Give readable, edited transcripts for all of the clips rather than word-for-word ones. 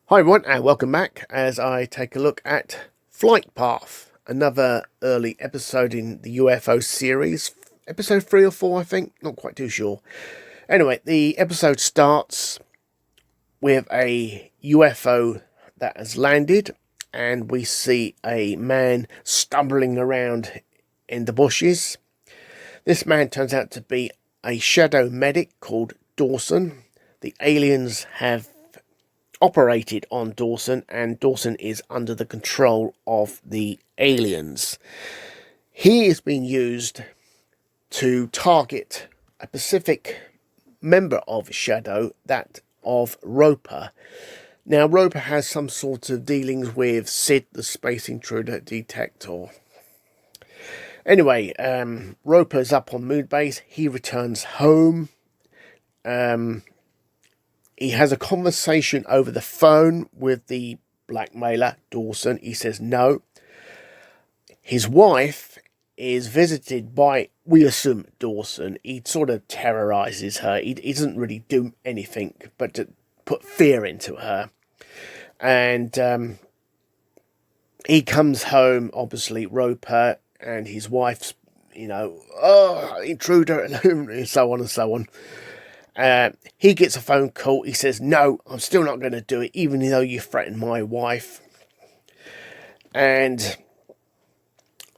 Hi everyone and welcome back as I take a look at Flight Path, another early episode in the UFO series, episode 3 or 4 I think, not quite too sure. Anyway, the episode starts with a UFO that has landed and we see a man stumbling around in the bushes. This man turns out to be a shadow medic called Dawson. The aliens have operated on Dawson, and Dawson is under the control of the aliens. He is being used to target a specific member of Shadow, that of Roper. Now, Roper has some sort of dealings with Sid, the space intruder detector. Anyway, Roper's up on Moonbase. He returns home. He has a conversation over the phone with the blackmailer, Dawson. He says no. His wife is visited by, we assume, Dawson. He sort of terrorizes her. He doesn't really do anything but to put fear into her. And he comes home, obviously, Roper, and his wife's, intruder, and so on and so on. He gets a phone call. He says, no, I'm still not going to do it, even though you threatened my wife. And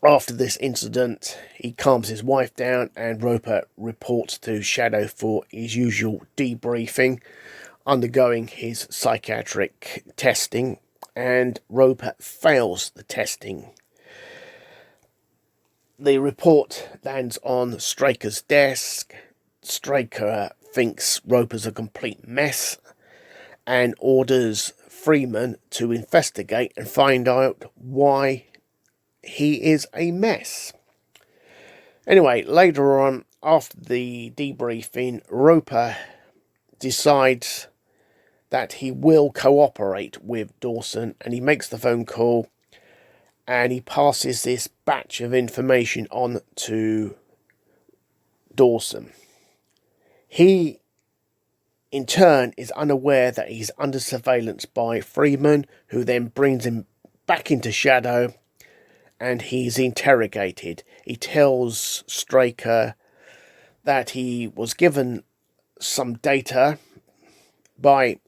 after this incident, he calms his wife down, and Roper reports to Shadow for his usual debriefing, undergoing his psychiatric testing, and Roper fails the testing. The report lands on Straker's desk. Straker thinks Roper's a complete mess and orders Freeman to investigate and find out why he is a mess. Anyway, later on, after the debriefing, Roper decides that he will cooperate with Dawson, and he makes the phone call and he passes this batch of information on to Dawson. He, in turn, is unaware that he's under surveillance by Freeman, who then brings him back into Shadow, and he's interrogated. He tells Straker that he was given some data by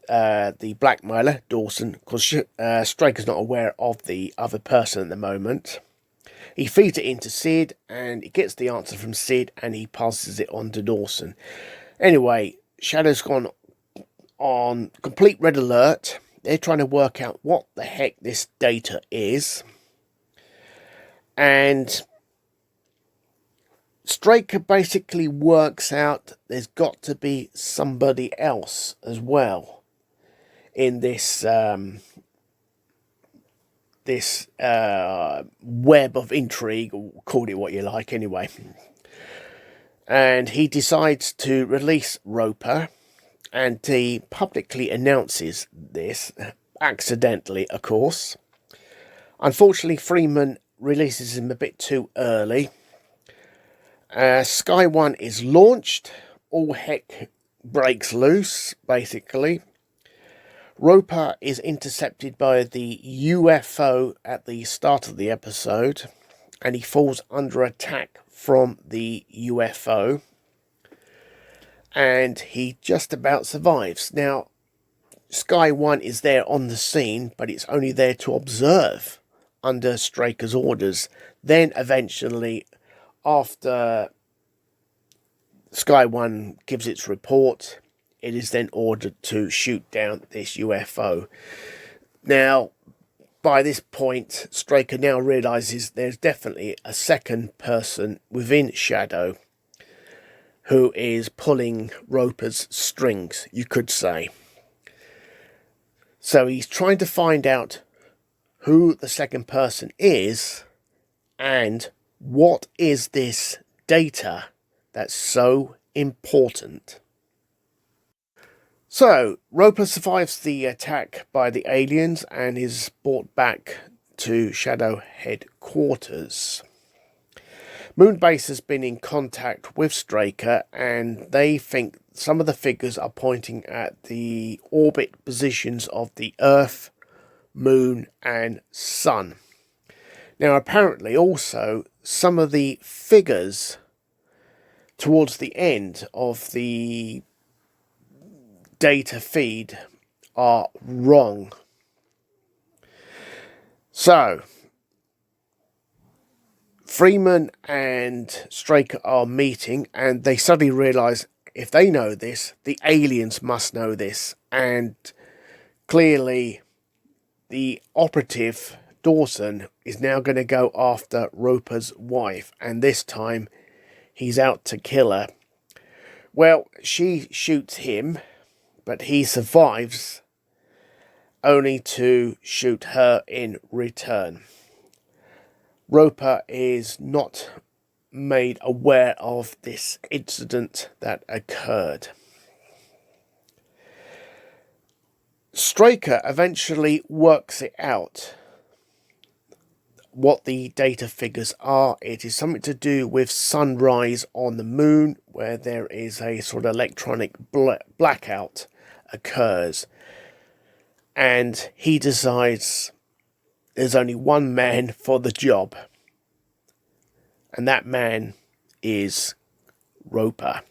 the blackmailer, Dawson, because Straker's not aware of the other person at the moment. He feeds it into Sid, and he gets the answer from Sid, and he passes it on to Dawson. Anyway, Shadow's gone on complete red alert. They're trying to work out what the heck this data is. And Straker basically works out there's got to be somebody else as well in this web of intrigue, or call it what you like anyway. And he decides to release Roper, and he publicly announces this, accidentally, of course. Unfortunately, Freeman releases him a bit too early. Sky One is launched. All heck breaks loose, basically. Roper is intercepted by the UFO at the start of the episode, and he falls under attack from the UFO, and he just about survives. Now, Sky One is there on the scene, but it's only there to observe under Straker's orders. Then eventually, after Sky One gives its report, it is then ordered to shoot down this UFO. Now, by this point, Straker now realises there's definitely a second person within Shadow who is pulling Roper's strings, you could say. So he's trying to find out who the second person is and what is this data that's so important. So, Roper survives the attack by the aliens and is brought back to Shadow headquarters. Moonbase has been in contact with Straker, and they think some of the figures are pointing at the orbit positions of the Earth, Moon and Sun. Now apparently also some of the figures towards the end of the data feed are wrong. So Freeman and Straker are meeting, and they suddenly realise if they know this, the aliens must know this. And clearly the operative, Dawson, is now going to go after Roper's wife, and this time he's out to kill her. Well, she shoots him, but he survives, only to shoot her in return. Roper is not made aware of this incident that occurred. Straker eventually works it out, what the data figures are. It is something to do with sunrise on the moon, where there is a sort of electronic blackout occurs. And he decides there's only one man for the job. And that man is Roper.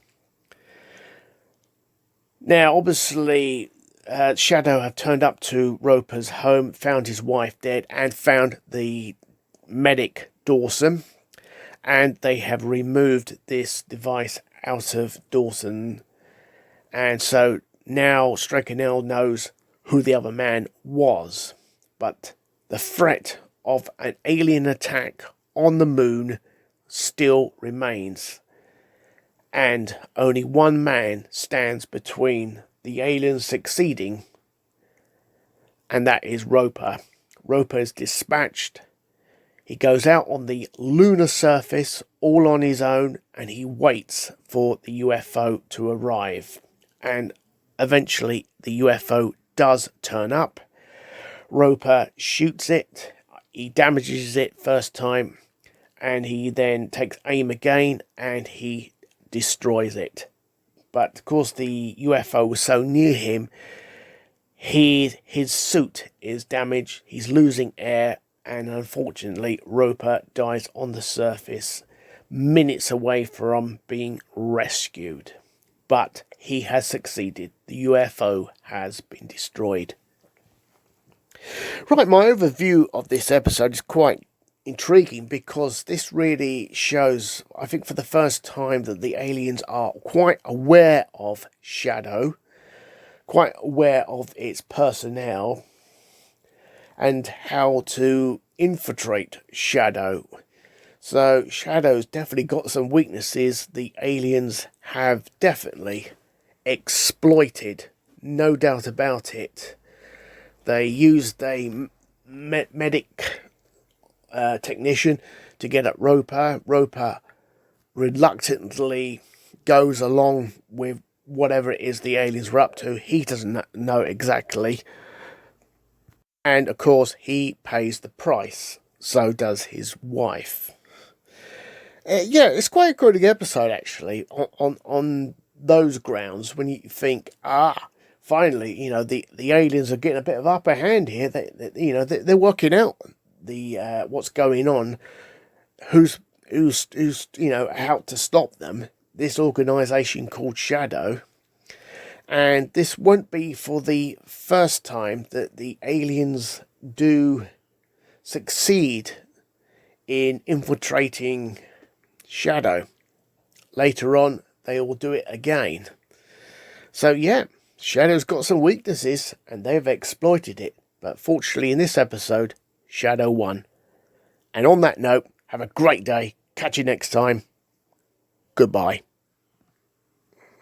Now, obviously, Shadow have turned up to Roper's home, found his wife dead, and found the medic Dawson. And they have removed this device out of Dawson. And so now Straker knows who the other man was. But the threat of an alien attack on the moon still remains, and only one man stands between the aliens succeeding, and that is Roper. Roper is dispatched. He goes out on the lunar surface all on his own, and he waits for the UFO to arrive. And eventually the UFO does turn up. Roper shoots it. He damages it first time, and he then takes aim again and he destroys it. But of course the UFO was so near him, his suit is damaged, he's losing air, and unfortunately Roper dies on the surface, minutes away from being rescued. But he has succeeded. The UFO has been destroyed. Right, my overview of this episode is quite intriguing, because this really shows, I think for the first time, that the aliens are quite aware of Shadow, quite aware of its personnel, and how to infiltrate Shadow. So Shadow's definitely got some weaknesses the aliens have definitely exploited, no doubt about it. They used a medic technician to get at Roper. Roper reluctantly goes along with whatever it is the aliens were up to. He doesn't know exactly. And of course, he pays the price. So does his wife. Yeah, it's quite a good episode, actually, on those grounds, when you think, finally, the aliens are getting a bit of upper hand here. They're working out what's going on, who's out to stop them. This organisation called Shadow, and this won't be for the first time that the aliens do succeed in infiltrating Shadow. Later on, they will do it again. So yeah, Shadow's got some weaknesses, and they've exploited it. But fortunately, in this episode, Shadow won. And on that note, have a great day. Catch you next time. Goodbye.